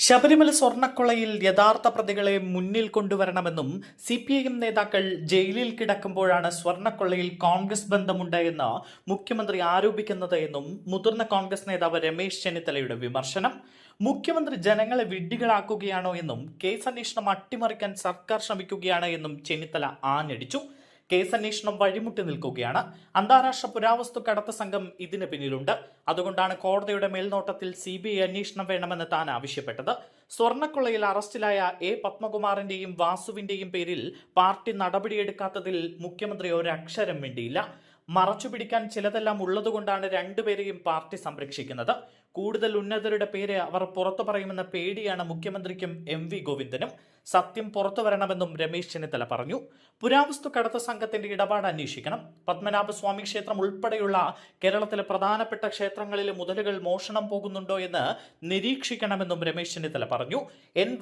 ശബരിമല സ്വർണ്ണക്കൊള്ളയിൽ യഥാർത്ഥ പ്രതികളെ മുന്നിൽ കൊണ്ടുവരണമെന്നും CPIM നേതാക്കൾ ജയിലിൽ കിടക്കുമ്പോഴാണ് സ്വർണ്ണക്കൊള്ളയിൽ കോൺഗ്രസ് ബന്ധമുണ്ട് എന്ന് മുഖ്യമന്ത്രി ആരോപിക്കുന്നത് എന്നും മുതിർന്ന കോൺഗ്രസ് നേതാവ് രമേശ് ചെന്നിത്തലയുടെ വിമർശനം. മുഖ്യമന്ത്രി ജനങ്ങളെ വിഡ്ഢികളാക്കുകയാണോ എന്നും കേസ് അന്വേഷണം അട്ടിമറിക്കാൻ സർക്കാർ ശ്രമിക്കുകയാണ് എന്നും ചെന്നിത്തല ആഞ്ഞടിച്ചു. കേസന്വേഷണം വഴിമുട്ടി നിൽക്കുകയാണ്. അന്താരാഷ്ട്ര പുരാവസ്തു കടത്ത് സംഘം ഇതിന് പിന്നിലുണ്ട്. അതുകൊണ്ടാണ് കോടതിയുടെ മേൽനോട്ടത്തിൽ CBI അന്വേഷണം വേണമെന്ന് താൻ ആവശ്യപ്പെട്ടത്. സ്വർണ്ണക്കൊള്ളയിൽ അറസ്റ്റിലായ പത്മകുമാറിന്റെയും വാസുവിന്റെയും പേരിൽ പാർട്ടി നടപടിയെടുക്കാത്തതിൽ മുഖ്യമന്ത്രി ഒരക്ഷരം മിണ്ടിയില്ല. മറച്ചുപിടിക്കാൻ ചിലതെല്ലാം ഉള്ളതുകൊണ്ടാണ് രണ്ടുപേരെയും പാർട്ടി സംരക്ഷിക്കുന്നത്. കൂടുതൽ ഉന്നതരുടെ പേര് അവർ പുറത്തു പറയുമെന്ന പേടിയാണ് മുഖ്യമന്ത്രിക്കും MV ഗോവിന്ദനും. സത്യം പുറത്തു വരണമെന്നും രമേശ് ചെന്നിത്തല പറഞ്ഞു. പുരാവസ്തു കടത്ത് സംഘത്തിന്റെ ഇടപാട് അന്വേഷിക്കണം. പത്മനാഭസ്വാമി ക്ഷേത്രം ഉൾപ്പെടെയുള്ള കേരളത്തിലെ പ്രധാനപ്പെട്ട ക്ഷേത്രങ്ങളിലെ മുതലുകൾ മോഷണം പോകുന്നുണ്ടോ എന്ന് നിരീക്ഷിക്കണമെന്നും രമേശ് ചെന്നിത്തല പറഞ്ഞു.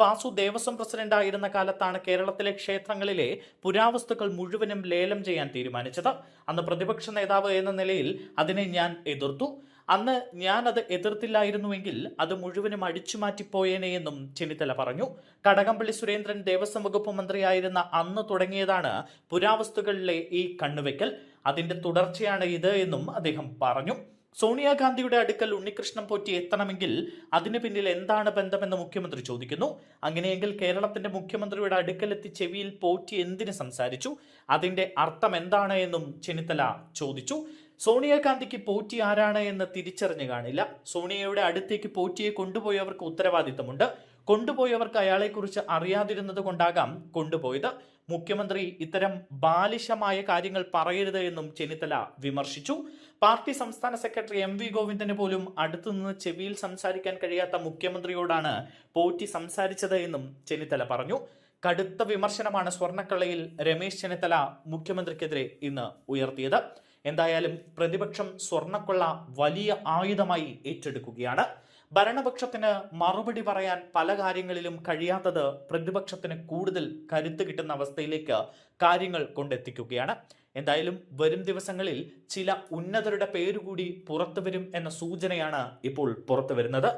വാസു ദേവസ്വം പ്രസിഡന്റായിരുന്ന കാലത്താണ് കേരളത്തിലെ ക്ഷേത്രങ്ങളിലെ പുരാവസ്തുക്കൾ മുഴുവനും ലേലം ചെയ്യാൻ തീരുമാനിച്ചത്. അന്ന് പ്രതിപക്ഷ നേതാവ് എന്ന നിലയിൽ അതിനെ ഞാൻ എതിർത്തു. അന്ന് ഞാൻ അത് എതിർത്തില്ലായിരുന്നുവെങ്കിൽ അത് മുഴുവനും അടിച്ചുമാറ്റിപ്പോയേനെ എന്നും ചെന്നിത്തല പറഞ്ഞു. കടകംപള്ളി സുരേന്ദ്രൻ ദേവസ്വം വകുപ്പ് മന്ത്രിയായിരുന്ന അന്ന് തുടങ്ങിയതാണ് പുരാവസ്തുക്കളിലെ ഈ കണ്ണുവെക്കൽ. അതിന്റെ തുടർച്ചയാണ് ഇത് എന്നും അദ്ദേഹം പറഞ്ഞു. സോണിയാഗാന്ധിയുടെ അടുക്കൽ ഉണ്ണികൃഷ്ണൻ പോറ്റി എത്തണമെങ്കിൽ അതിന് പിന്നിൽ എന്താണ് ബന്ധമെന്ന് മുഖ്യമന്ത്രി ചോദിക്കുന്നു. അങ്ങനെയെങ്കിൽ കേരളത്തിന്റെ മുഖ്യമന്ത്രിയുടെ അടുക്കലെത്തി ചെവിയിൽ പോറ്റി എന്തിന് സംസാരിച്ചു? അതിന്റെ അർത്ഥം എന്താണ് എന്നും ചെന്നിത്തല ചോദിച്ചു. സോണിയാഗാന്ധിക്ക് പോറ്റി ആരാണ് എന്ന് തിരിച്ചറിഞ്ഞു കാണില്ല. സോണിയയുടെ അടുത്തേക്ക് പോറ്റിയെ കൊണ്ടുപോയവർക്ക് ഉത്തരവാദിത്തമുണ്ട്. കൊണ്ടുപോയവർക്ക് അയാളെക്കുറിച്ച് അറിയാതിരുന്നത് കൊണ്ടാകാം കൊണ്ടുപോയത്. മുഖ്യമന്ത്രി ഇത്തരം ബാലിശമായ കാര്യങ്ങൾ പറയരുത് എന്നും ചെന്നിത്തല വിമർശിച്ചു. പാർട്ടി സംസ്ഥാന സെക്രട്ടറി MV ഗോവിന്ദന് പോലും അടുത്തുനിന്ന് ചെവിയിൽ സംസാരിക്കാൻ കഴിയാത്ത മുഖ്യമന്ത്രിയോടാണ് പോറ്റി സംസാരിച്ചത് എന്നും ചെന്നിത്തല പറഞ്ഞു. കടുത്ത വിമർശനമാണ് സ്വർണ്ണക്കൊള്ളയിൽ രമേശ് ചെന്നിത്തല മുഖ്യമന്ത്രിക്കെതിരെ ഇന്ന് ഉയർത്തിയത്. എന്തായാലും പ്രതിപക്ഷം സ്വർണ്ണക്കൊള്ള വലിയ ആയുധമായി ഏറ്റെടുക്കുകയാണ്. ഭരണപക്ഷത്തിന് മറുപടി പറയാൻ പല കാര്യങ്ങളിലും കഴിയാത്തത് പ്രതിപക്ഷത്തിന് കൂടുതൽ കരുത്ത് കിട്ടുന്ന അവസ്ഥയിലേക്ക് കാര്യങ്ങൾ കൊണ്ടെത്തിക്കുകയാണ്. എന്തായാലും വരും ദിവസങ്ങളിൽ ചില ഉന്നതരുടെ പേരുകൂടി പുറത്തു വരും എന്ന സൂചനയാണ് ഇപ്പോൾ പുറത്തു വരുന്നത്.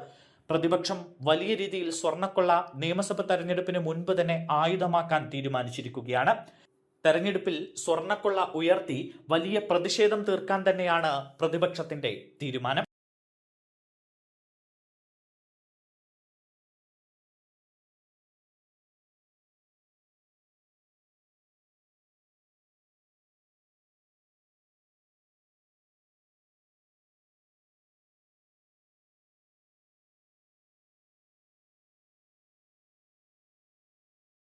പ്രതിപക്ഷം വലിയ രീതിയിൽ സ്വർണ്ണക്കൊള്ള നിയമസഭാ തെരഞ്ഞെടുപ്പിന് മുൻപ് തന്നെ ആയുധമാക്കാൻ തീരുമാനിച്ചിരിക്കുകയാണ്. തെരഞ്ഞെടുപ്പിൽ സ്വർണ്ണക്കൊള്ള ഉയർത്തി വലിയ പ്രതിഷേധം തീർക്കാൻ തന്നെയാണ് പ്രതിപക്ഷത്തിന്റെ തീരുമാനം.